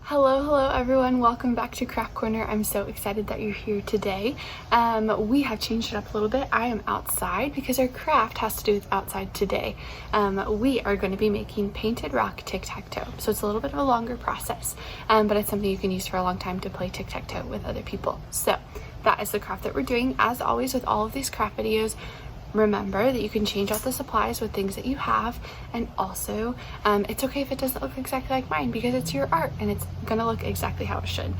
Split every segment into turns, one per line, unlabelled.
Hello everyone, welcome back to Craft Corner. I'm so excited that you're here today. We have changed it up a little bit. I am outside because our craft has to do with outside today. We are going to be making painted rock tic-tac-toe. So it's a little bit of a longer process, but it's something you can use for a long time to play tic-tac-toe with other people. So that is the craft that we're doing. As always with all of these craft videos, remember that you can change out the supplies with things that you have, and also it's okay if it doesn't look exactly like mine because it's your art and it's gonna look exactly how it should.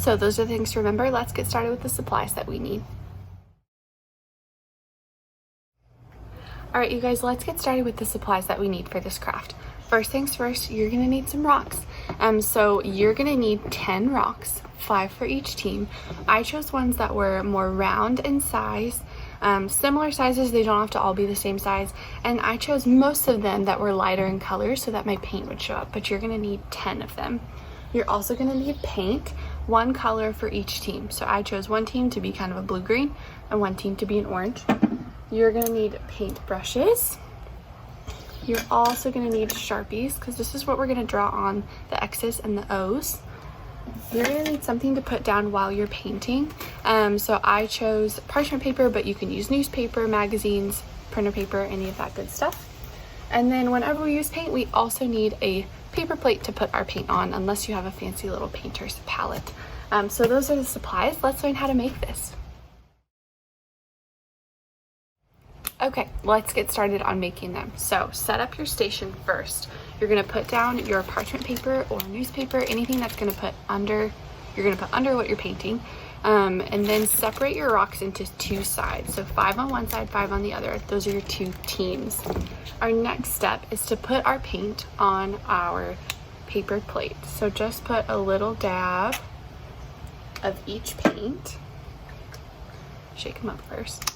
So those are the things to remember. Let's get started with the supplies that we need. All right, you guys, let's get started with the supplies that we need for this craft. First things first, you're gonna need some rocks. So you're gonna need 10 rocks, 5 for each team. I chose ones that were more round in size, similar sizes, they don't have to all be the same size, and I chose most of them that were lighter in color so that my paint would show up, but you're gonna need 10 of them. You're also gonna need paint, one color for each team. So I chose one team to be kind of a blue-green and one team to be an orange. You're gonna need paint brushes. You're also gonna need Sharpies because this is what we're gonna draw on the X's and the O's. You're gonna need something to put down while you're painting. So I chose parchment paper, but you can use newspaper, magazines, printer paper, any of that good stuff. And then whenever we use paint, we also need a paper plate to put our paint on, unless you have a fancy little painter's palette. So those are the supplies. Let's learn how to make this. Okay, let's get started on making them. So set up your station first. You're gonna put down your parchment paper or newspaper, anything that's gonna put under, you're gonna put under what you're painting. And then separate your rocks into 2 sides. So 5 on one side, 5 on the other. Those are your 2 teams. Our next step is to put our paint on our paper plate. So just put a little dab of each paint. Shake them up first.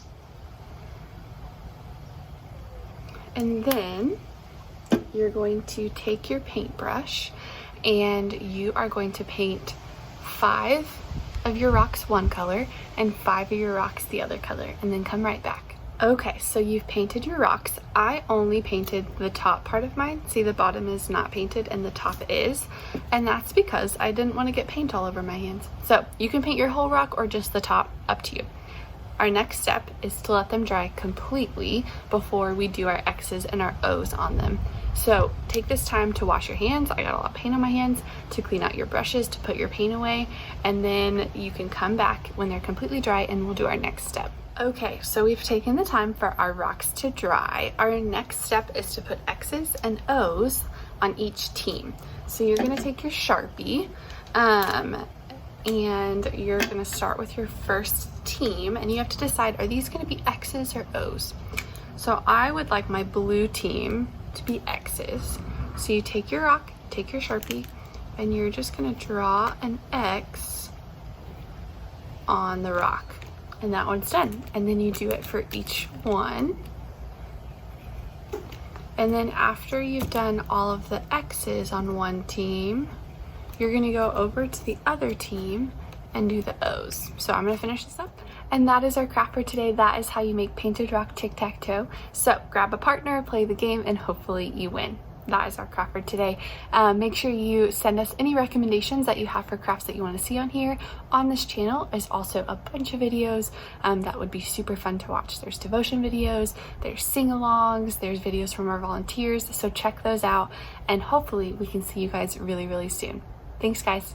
And then you're going to take your paintbrush and you are going to paint 5 of your rocks one color and 5 of your rocks the other color, and then come right back. Okay, so you've painted your rocks. I only painted the top part of mine. See, the bottom is not painted and the top is, and that's because I didn't want to get paint all over my hands. So you can paint your whole rock or just the top, up to you. Our next step is to let them dry completely before we do our X's and our O's on them. So take this time to wash your hands. I got a lot of paint on my hands, to clean out your brushes, to put your paint away, and then you can come back when they're completely dry and we'll do our next step. Okay, so we've taken the time for our rocks to dry. Our next step is to put X's and O's on each team. So you're gonna take your Sharpie, and you're gonna start with your first team, and you have to decide, are these gonna be X's or O's? So I would like my blue team to be X's. So you take your rock, take your Sharpie, and you're just gonna draw an X on the rock, and that one's done. And then you do it for each one. And then after you've done all of the X's on one team, you're gonna go over to the other team and do the O's. So I'm gonna finish this up. And that is our craft for today. That is how you make painted rock tic-tac-toe. So grab a partner, play the game, and hopefully you win. That is our craft for today. Make sure you send us any recommendations that you have for crafts that you want to see on here. On this channel is also a bunch of videos that would be super fun to watch. There's devotion videos, there's sing-alongs, there's videos from our volunteers. So check those out, and hopefully we can see you guys really, really soon. Thanks, guys.